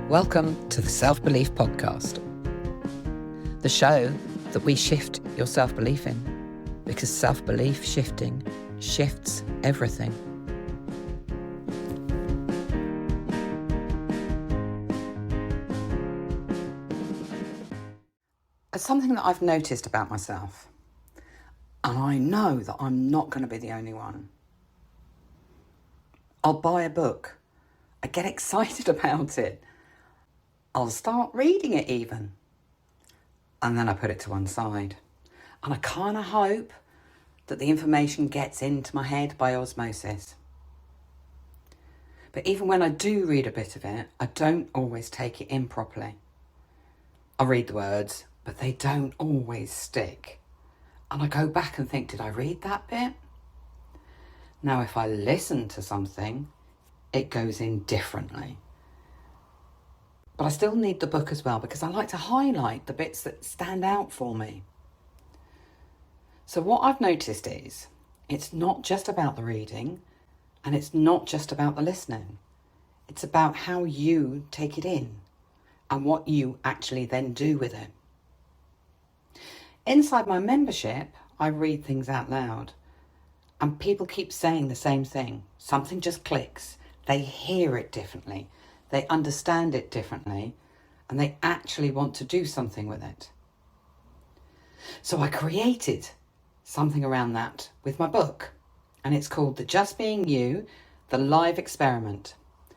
Welcome to the Self-Belief Podcast, the show that we shift your self-belief in, because self-belief shifting shifts everything. It's something that I've noticed about myself, and I know that I'm not going to be the only one. I'll buy a book. I get excited about it. I'll start reading it even. And then I put it to one side. And I kind of hope that the information gets into my head by osmosis. But even when I do read a bit of it, I don't always take it in properly. I read the words, but they don't always stick. And I go back and think, did I read that bit? Now, if I listen to something, it goes in differently. But I still need the book as well, because I like to highlight the bits that stand out for me. So what I've noticed is, it's not just about the reading, and it's not just about the listening. It's about how you take it in, and what you actually then do with it. Inside my membership, I read things out loud, and people keep saying the same thing. Something just clicks. They hear it differently. They understand it differently, and they actually want to do something with it. So I created something around that with my book, and it's called the Just Being You, the Live Experiment.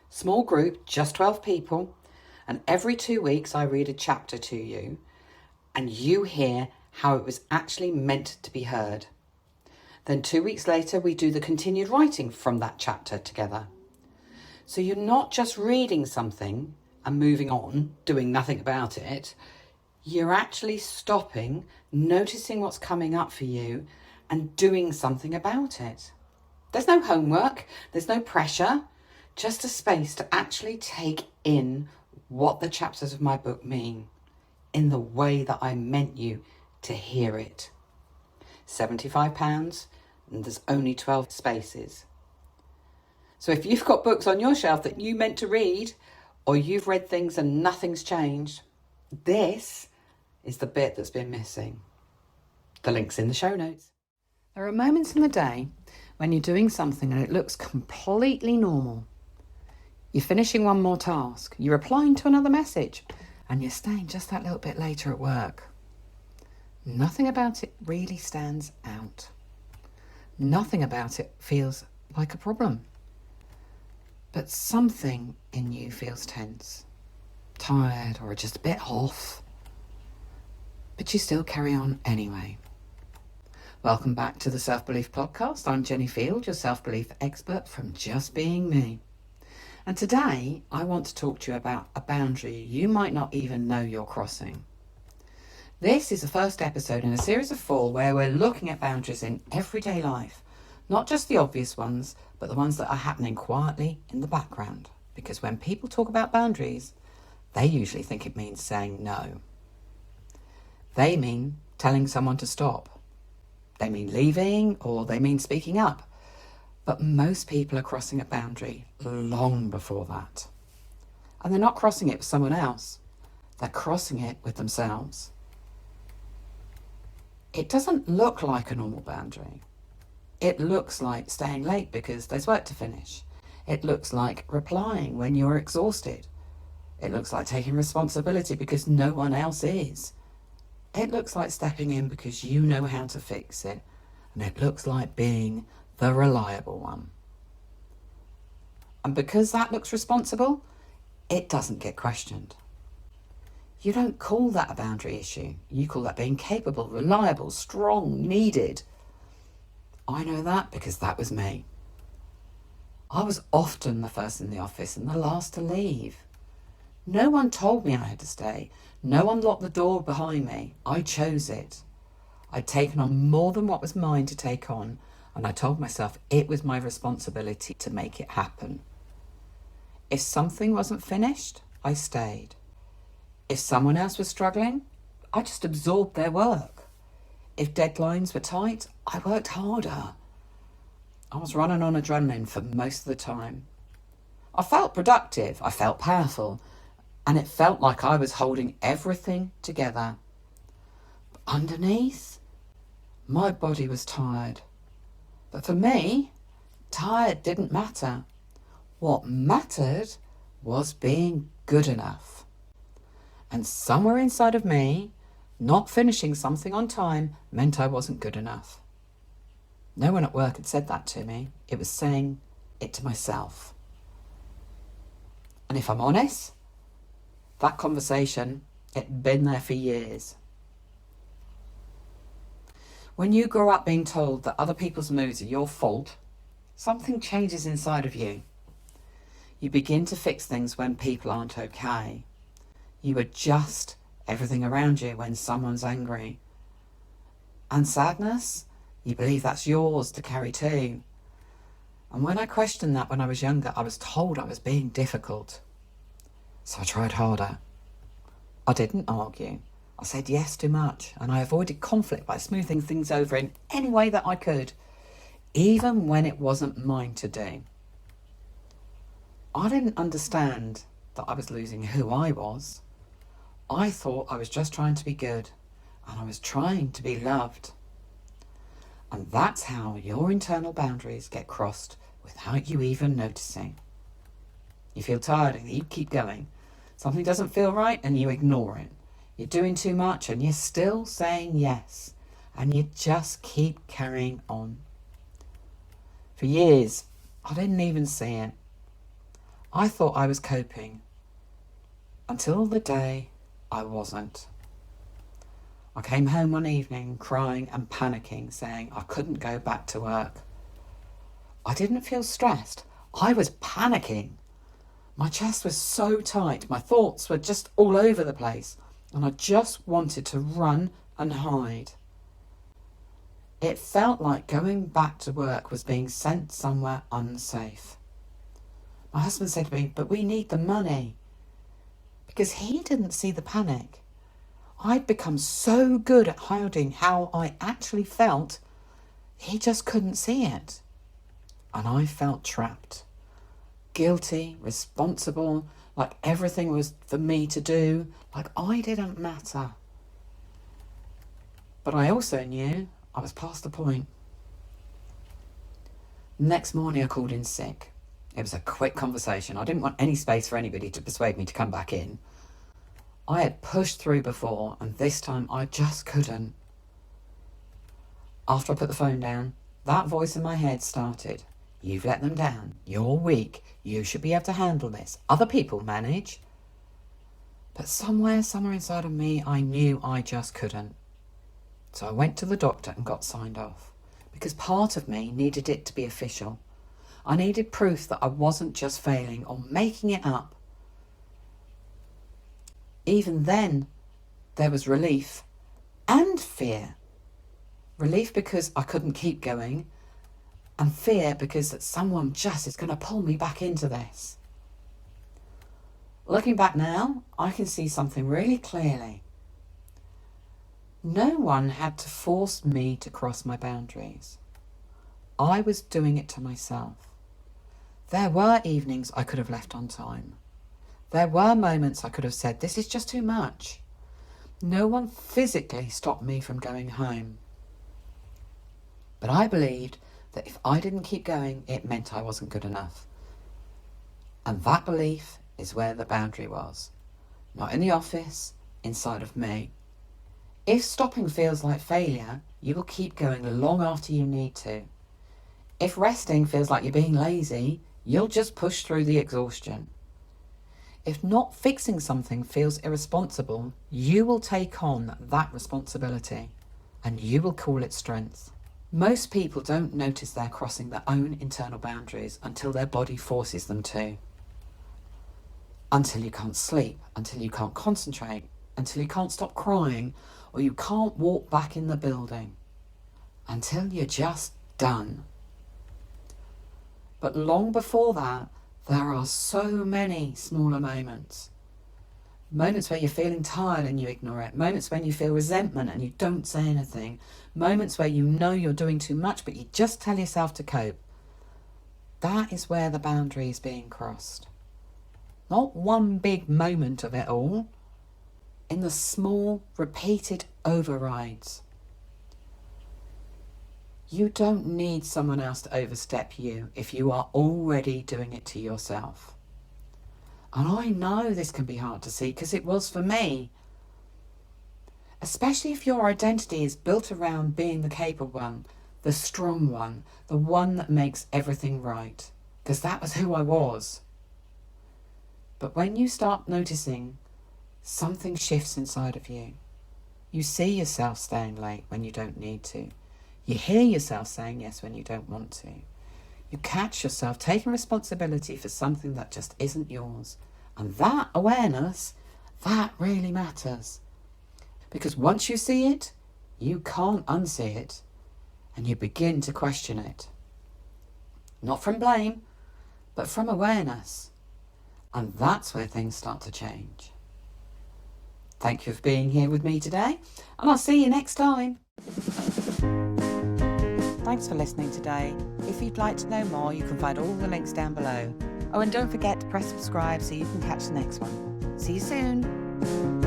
Small group, just 12 people, and every 2 weeks I read a chapter to you, and you hear how it was actually meant to be heard. Then 2 weeks later, we do the continued writing from that chapter together. So you're not just reading something and moving on, doing nothing about it. You're actually stopping, noticing what's coming up for you and doing something about it. There's no homework, there's no pressure, just a space to actually take in what the chapters of my book mean in the way that I meant you to hear it. £75 and there's only 12 spaces. So if you've got books on your shelf that you meant to read, or you've read things and nothing's changed, this is the bit that's been missing. The link's in the show notes. There are moments in the day when you're doing something and it looks completely normal. You're finishing one more task, you're replying to another message, and you're staying just that little bit later at work. Nothing about it really stands out. Nothing about it feels like a problem. But something in you feels tense, tired, or just a bit off. But you still carry on anyway. Welcome back to the Self-Belief Podcast. I'm Jenny Field, your self-belief expert from Just Being Me. And today I want to talk to you about a boundary you might not even know you're crossing. This is the first episode in a series of 4 where we're looking at boundaries in everyday life. Not just the obvious ones, but the ones that are happening quietly in the background. Because when people talk about boundaries, they usually think it means saying no. They mean telling someone to stop. They mean leaving, or they mean speaking up. But most people are crossing a boundary long before that. And they're not crossing it with someone else. They're crossing it with themselves. It doesn't look like a normal boundary. It looks like staying late because there's work to finish. It looks like replying when you're exhausted. It looks like taking responsibility because no one else is. It looks like stepping in because you know how to fix it. And it looks like being the reliable one. And because that looks responsible, it doesn't get questioned. You don't call that a boundary issue. You call that being capable, reliable, strong, needed. I know that because that was me. I was often the first in the office and the last to leave. No one told me I had to stay. No one locked the door behind me. I chose it. I'd taken on more than what was mine to take on, and I told myself it was my responsibility to make it happen. If something wasn't finished, I stayed. If someone else was struggling, I just absorbed their work. If deadlines were tight, I worked harder. I was running on adrenaline for most of the time. I felt productive, I felt powerful, And it felt like I was holding everything together. But underneath, my body was tired. But for me, tired didn't matter. What mattered was being good enough. And somewhere inside of me, not finishing something on time meant I wasn't good enough. No one at work had said that to me. It was saying it to myself. And if I'm honest, that conversation, it'd been there for years. When you grow up being told that other people's moods are your fault, something changes inside of you. You begin to fix things when people aren't okay. You adjust everything around you when someone's angry. And sadness, you believe that's yours to carry too. And when I questioned that when I was younger, I was told I was being difficult. So I tried harder. I didn't argue. I said yes too much, and I avoided conflict by smoothing things over in any way that I could, even when it wasn't mine to do. I didn't understand that I was losing who I was. I thought I was just trying to be good, and I was trying to be loved. And that's how your internal boundaries get crossed without you even noticing. You feel tired and you keep going. Something doesn't feel right and you ignore it. You're doing too much and you're still saying yes. And you just keep carrying on. For years, I didn't even see it. I thought I was coping. Until the day I wasn't. I came home one evening crying and panicking, saying I couldn't go back to work. I didn't feel stressed. I was panicking. My chest was so tight. My thoughts were just all over the place. And I just wanted to run and hide. It felt like going back to work was being sent somewhere unsafe. My husband said to me, "But we need the money." Because he didn't see the panic. I'd become so good at hiding how I actually felt, he just couldn't see it. And I felt trapped. Guilty, responsible, like everything was for me to do, like I didn't matter. But I also knew I was past the point. Next morning I called in sick. It was a quick conversation. I didn't want any space for anybody to persuade me to come back in. I had pushed through before, and this time I just couldn't. After I put the phone down, that voice in my head started. You've let them down. You're weak. You should be able to handle this. Other people manage. But somewhere inside of me, I knew I just couldn't. So I went to the doctor and got signed off. Because part of me needed it to be official. I needed proof that I wasn't just failing or making it up. Even then, there was relief and fear. Relief because I couldn't keep going, and fear because that someone just is going to pull me back into this. Looking back now, I can see something really clearly. No one had to force me to cross my boundaries. I was doing it to myself. There were evenings I could have left on time. There were moments I could have said, this is just too much. No one physically stopped me from going home. But I believed that if I didn't keep going, it meant I wasn't good enough. And that belief is where the boundary was. Not in the office, inside of me. If stopping feels like failure, you will keep going long after you need to. If resting feels like you're being lazy, you'll just push through the exhaustion. If not fixing something feels irresponsible, you will take on that responsibility and you will call it strength. Most people don't notice they're crossing their own internal boundaries until their body forces them to. Until you can't sleep, until you can't concentrate, until you can't stop crying, or you can't walk back in the building. Until you're just done. But long before that, there are so many smaller moments. Moments where you're feeling tired and you ignore it. Moments when you feel resentment and you don't say anything. Moments where you know you're doing too much but you just tell yourself to cope. That is where the boundary is being crossed. Not one big moment of it all. In the small, repeated overrides. You don't need someone else to overstep you if you are already doing it to yourself. And I know this can be hard to see because it was for me. Especially if your identity is built around being the capable one, the strong one, the one that makes everything right. Because that was who I was. But when you start noticing something shifts inside of you, you see yourself staying late when you don't need to. You hear yourself saying yes when you don't want to. You catch yourself taking responsibility for something that just isn't yours. And that awareness, that really matters. Because once you see it, you can't unsee it. And you begin to question it. Not from blame, but from awareness. And that's where things start to change. Thank you for being here with me today, and I'll see you next time. Thanks for listening today. If you'd like to know more, you can find all the links down below. Oh, and don't forget to press subscribe so you can catch the next one. See you soon.